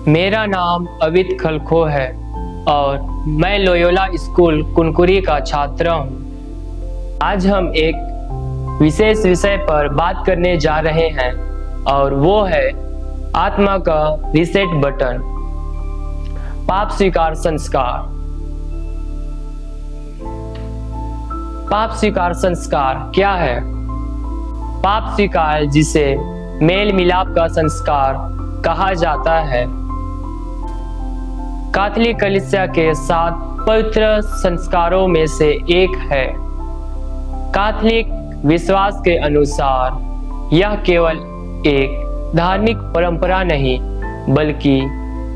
मेरा नाम अवित खलखो है और मैं लोयोला स्कूल कुनकुरी का छात्र हूँ। आज हम एक विशेष विषय पर बात करने जा रहे हैं और वो है आत्मा का रीसेट बटन, पाप स्वीकार संस्कार। पाप स्वीकार संस्कार क्या है? पाप स्वीकार, जिसे मेल मिलाप का संस्कार कहा जाता है, कैथोलिक कलीसिया के 7 पवित्र संस्कारों में से एक है। कैथोलिक विश्वास के अनुसार यह केवल एक धार्मिक परंपरा नहीं, बल्कि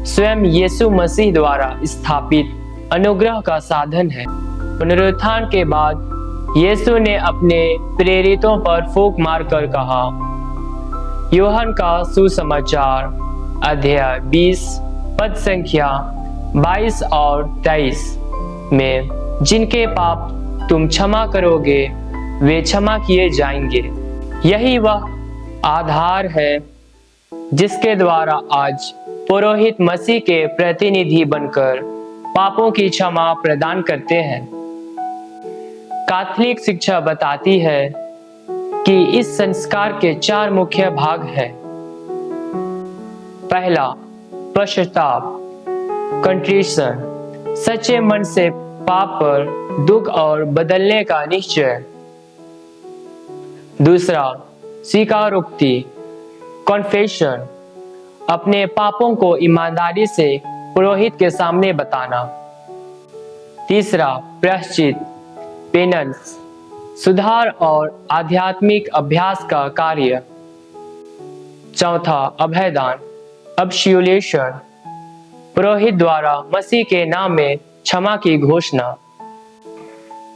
स्वयं यीशु मसीह द्वारा स्थापित अनुग्रह का साधन है। पुनरुत्थान के बाद यीशु ने अपने प्रेरितों पर फूंक मारकर कहा, यूहन्ना का सुसमाचार अध्याय 20 पद संख्या 22 और 23 में, जिनके पाप तुम क्षमा करोगे वे क्षमा किए जाएंगे। यही वह आधार है जिसके द्वारा आज पुरोहित मसीह के प्रतिनिधि बनकर पापों की क्षमा प्रदान करते हैं। कैथोलिक शिक्षा बताती है कि इस संस्कार के 4 मुख्य भाग हैं। पहला, पश्चाताप, कंट्रीशन, सच्चे मन से पाप पर दुख और बदलने का निश्चय। दूसरा, स्वीकारोक्ति, कॉन्फेशन, अपने पापों को ईमानदारी से पुरोहित के सामने बताना। तीसरा, प्रायश्चित, पेनल्स, सुधार और आध्यात्मिक अभ्यास का कार्य। चौथा, अभयदान, अब्सोल्यूशन, पुरोहित द्वारा मसीह के नाम में क्षमा की घोषणा।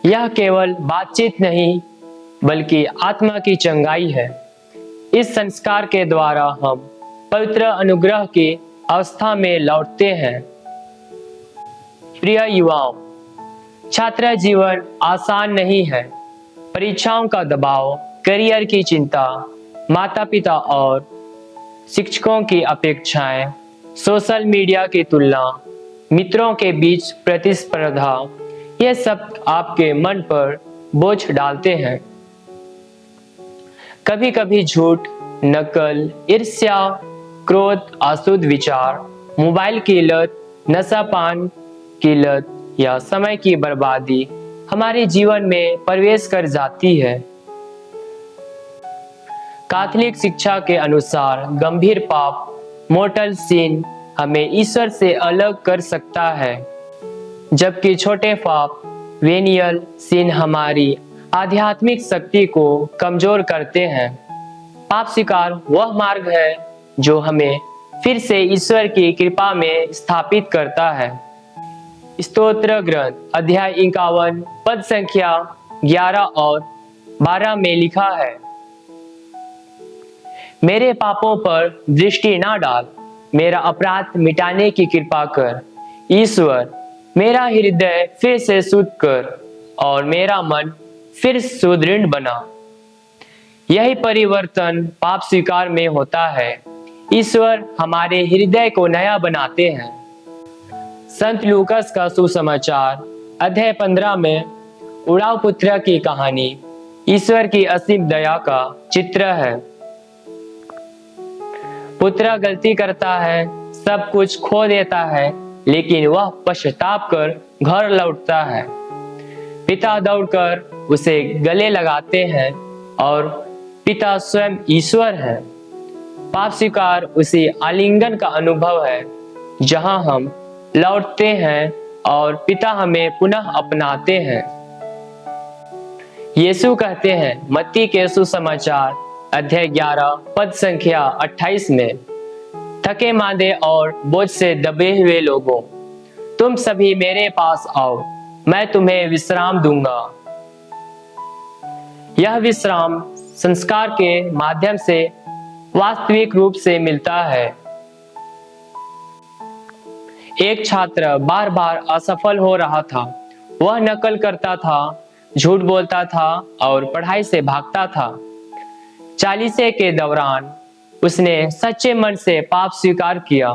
यह केवल बातचीत नहीं, बल्कि आत्मा की चंगाई है। इस संस्कार के द्वारा हम पवित्र अनुग्रह की अवस्था में लौटते हैं। प्रिय युवाओं, छात्र जीवन आसान नहीं है। परीक्षाओं का दबाव, करियर की चिंता, माता पिता और शिक्षकों की अपेक्षाएं, सोशल मीडिया की तुलना, मित्रों के बीच प्रतिस्पर्धा, ये सब आपके मन पर बोझ डालते हैं। कभी कभी झूठ, नकल, ईर्ष्या, क्रोध, अशुद्ध विचार, मोबाइल की लत, नशापान की लत या समय की बर्बादी हमारे जीवन में प्रवेश कर जाती है। कैथोलिक शिक्षा के अनुसार गंभीर पाप, मोर्टल सिन, हमें ईश्वर से अलग कर सकता है, जबकि छोटे पाप, वेनियल सिन, हमारी आध्यात्मिक शक्ति को कमजोर करते हैं। पाप स्वीकार वह मार्ग है जो हमें फिर से ईश्वर की कृपा में स्थापित करता है। स्तोत्र ग्रंथ अध्याय 51 पद संख्या 11 और 12 में लिखा है, मेरे पापों पर दृष्टि ना डाल, मेरा अपराध मिटाने की कृपा कर। ईश्वर, मेरा हृदय फिर से शुद्ध कर और मेरा मन फिर सुदृढ़ बना। यही परिवर्तन पाप स्वीकार में होता है। ईश्वर हमारे हृदय को नया बनाते हैं। संत लूकास का सुसमाचार अध्याय 15 में उड़ाऊ पुत्र की कहानी ईश्वर की असीम दया का चित्र है। पुत्र गलती करता है, सब कुछ खो देता है, लेकिन वह पश्चाताप कर घर लौटता है। पिता दौड़कर उसे गले लगाते हैं और पिता स्वयं ईश्वर है। पाप स्वीकार उसी आलिंगन का अनुभव है जहां हम लौटते हैं और पिता हमें पुनः अपनाते हैं। यीशु कहते हैं मत्ती के सुसमाचार अध्याय 11 पद संख्या 28 में, थके मांदे और बोझ से दबे हुए लोगों, तुम सभी मेरे पास आओ, मैं तुम्हें विश्राम दूंगा। यह विश्राम संस्कार के माध्यम से वास्तविक रूप से मिलता है। एक छात्र बार बार असफल हो रहा था। वह नकल करता था, झूठ बोलता था और पढ़ाई से भागता था। चालीसे के दौरान उसने सच्चे मन से पाप स्वीकार किया।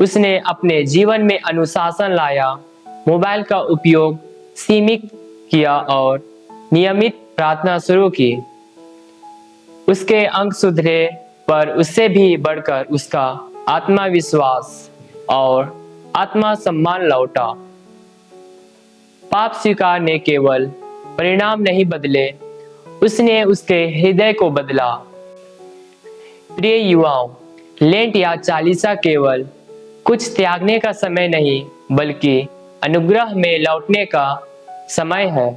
उसने अपने जीवन में अनुशासन लाया, मोबाइल का उपयोग सीमित किया और नियमित प्रार्थना शुरू की। उसके अंक सुधरे, पर उससे भी बढ़कर उसका आत्मविश्वास और आत्मसम्मान लौटा। पाप स्वीकार ने केवल परिणाम नहीं बदले, उसने उसके हृदय को बदला। प्रिय युवाओं, लेंट या चालीसा केवल कुछ त्यागने का समय नहीं, बल्कि अनुग्रह में लौटने का समय है।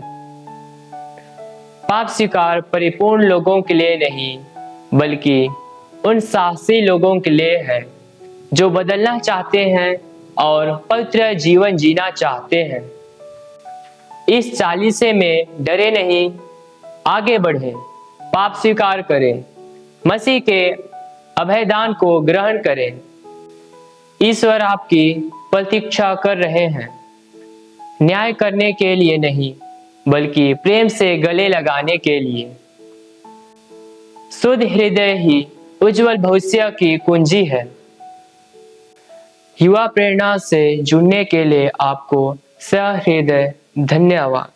पाप स्वीकार परिपूर्ण लोगों के लिए नहीं, बल्कि उन साहसी लोगों के लिए है जो बदलना चाहते हैं और पवित्र जीवन जीना चाहते हैं। इस चालीसे में डरे नहीं, आगे बढ़े, पाप स्वीकार करें, मसीह के अभयदान को ग्रहण करें। ईश्वर आपकी प्रतीक्षा कर रहे हैं, न्याय करने के लिए नहीं, बल्कि प्रेम से गले लगाने के लिए। शुद्ध हृदय ही उज्जवल भविष्य की कुंजी है। युवा प्रेरणा से जुड़ने के लिए आपको सहृदय धन्यवाद।